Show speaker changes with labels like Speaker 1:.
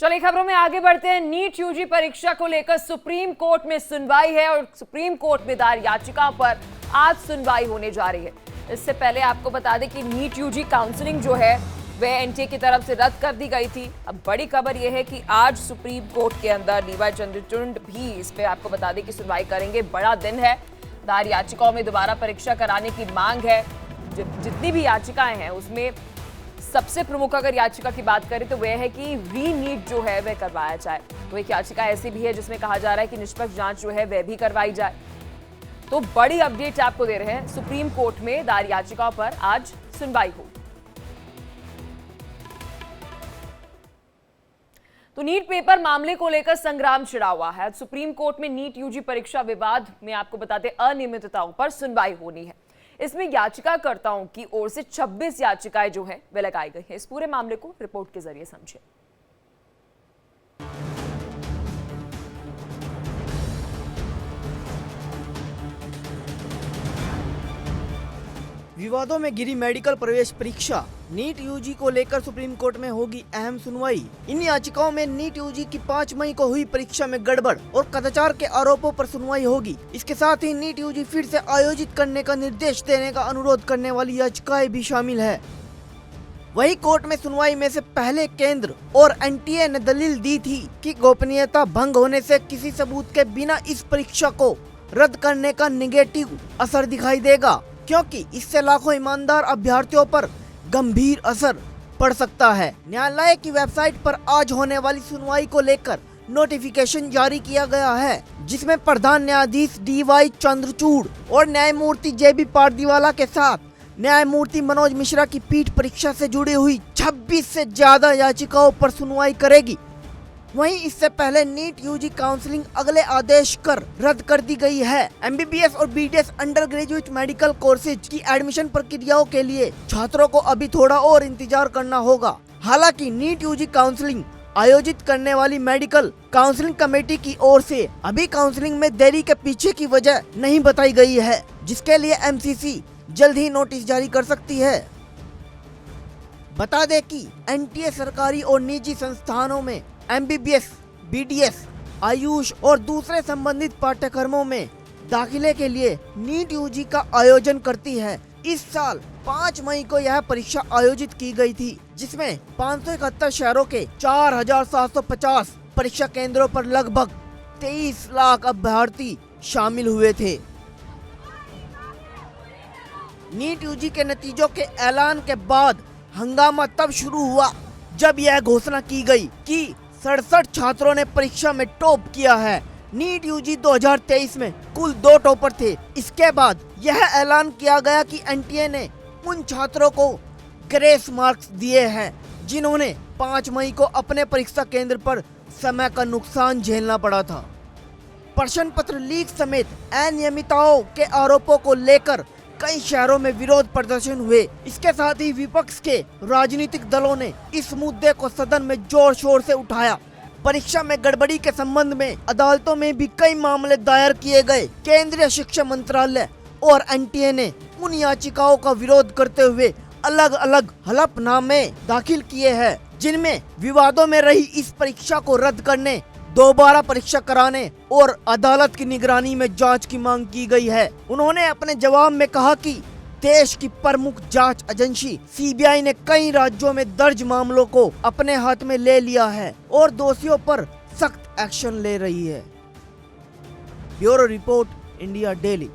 Speaker 1: चलिए खबरों में आगे बढ़ते हैं। नीट यूजी परीक्षा को लेकर सुप्रीम कोर्ट में सुनवाई है और सुप्रीम कोर्ट में दायर याचिका पर आज सुनवाई होने जा रही है। इससे पहले आपको बता दें कि नीट यूजी काउंसलिंग जो है वह एनटीए की तरफ से रद्द कर दी गई थी। अब बड़ी खबर यह है कि आज सुप्रीम कोर्ट के अंदर डीवाई चंद्रचूड़ भी इस पे आपको बता दें कि सुनवाई करेंगे। बड़ा दिन है, दायर याचिकाओं में दोबारा परीक्षा कराने की मांग है। जितनी भी याचिकाएं हैं उसमें सबसे प्रमुख अगर याचिका की बात करें तो वह है कि री नीट जो है वह करवाया जाए। तो एक याचिका ऐसी भी है जिसमें कहा जा रहा है कि निष्पक्ष जांच जो है वह भी करवाई जाए। तो बड़ी अपडेट आपको दे रहे हैं, सुप्रीम कोर्ट में दायर याचिका पर आज सुनवाई हो। तो नीट पेपर मामले को लेकर संग्राम छिड़ा हुआ है। सुप्रीम कोर्ट में नीट यूजी परीक्षा विवाद में आपको बताते अनियमितताओं पर सुनवाई होनी है। इसमें याचिकाकर्ताओं की ओर से 26 याचिकाएं जो है वे लगाई गई हैं। इस पूरे मामले को रिपोर्ट के जरिए समझें।
Speaker 2: विवादों में घिरी मेडिकल प्रवेश परीक्षा नीट यूजी को लेकर सुप्रीम कोर्ट में होगी अहम सुनवाई। इन याचिकाओं में नीट यूजी की 5 मई को हुई परीक्षा में गड़बड़ और कदाचार के आरोपों पर सुनवाई होगी। इसके साथ ही नीट यूजी फिर से आयोजित करने का निर्देश देने का अनुरोध करने वाली याचिकाएं भी शामिल है। वही कोर्ट में सुनवाई में से पहले केंद्र और एनटीए ने दलील दी थी कि गोपनीयता भंग होने से किसी सबूत के बिना इस परीक्षा को रद्द करने का नेगेटिव असर दिखाई देगा, क्योंकि इससे लाखों ईमानदार अभ्यर्थियों पर गंभीर असर पड़ सकता है। न्यायालय की वेबसाइट पर आज होने वाली सुनवाई को लेकर नोटिफिकेशन जारी किया गया है, जिसमें प्रधान न्यायाधीश डीवाई चंद्रचूड़ और न्यायमूर्ति जेबी पारदीवाला के साथ न्यायमूर्ति मनोज मिश्रा की पीठ परीक्षा से जुड़ी हुई 26 से ज्यादा याचिकाओं पर सुनवाई करेगी। वहीं इससे पहले नीट यूजी काउंसलिंग अगले आदेश कर रद्द कर दी गई है। एमबीबीएस और BDS under graduate medical courses की एडमिशन प्रक्रियाओं के लिए छात्रों को अभी थोड़ा और इंतजार करना होगा। हालांकि नीट यूजी काउंसलिंग आयोजित करने वाली मेडिकल काउंसलिंग कमेटी की ओर से अभी काउंसलिंग में देरी के पीछे की वजह नहीं बताई गई है, जिसके लिए एमसीसी जल्द ही नोटिस जारी कर सकती है। बता दें कि एनटीए सरकारी और निजी संस्थानों में एमबीबीएस, बीडीएस, आयुष और दूसरे संबंधित पाठ्यक्रमों में दाखिले के लिए नीट यूजी का आयोजन करती है। इस साल 5 मई को यह परीक्षा आयोजित की गई थी, जिसमें 571 शहरों के 4750 परीक्षा केंद्रों पर लगभग 23 लाख अभ्यर्थी शामिल हुए थे। नीट यूजी के नतीजों के ऐलान के बाद हंगामा तब शुरू हुआ जब यह घोषणा की गई कि 67 छात्रों ने परीक्षा में टॉप किया है। नीट यूजी 2023 में कुल 2 टॉपर थे। इसके बाद यह ऐलान किया गया कि एनटीए ने उन छात्रों को ग्रेस मार्क्स दिए हैं जिन्होंने 5 मई को अपने परीक्षा केंद्र पर समय का नुकसान झेलना पड़ा था। प्रश्न पत्र लीक समेत अनियमितताओं के आरोपों को लेकर कई शहरों में विरोध प्रदर्शन हुए। इसके साथ ही विपक्ष के राजनीतिक दलों ने इस मुद्दे को सदन में जोर शोर से उठाया। परीक्षा में गड़बड़ी के संबंध में अदालतों में भी कई मामले दायर किए गए। केंद्रीय शिक्षा मंत्रालय और एनटीए ने उन याचिकाओं का विरोध करते हुए अलग अलग हलफनामे दाखिल किए हैं, जिनमें विवादों में रही इस परीक्षा को रद्द करने, दोबारा परीक्षा कराने और अदालत की निगरानी में जांच की मांग की गई है। उन्होंने अपने जवाब में कहा कि देश की प्रमुख जांच एजेंसी सीबीआई ने कई राज्यों में दर्ज मामलों को अपने हाथ में ले लिया है और दोषियों पर सख्त एक्शन ले रही है। Bureau report, India daily.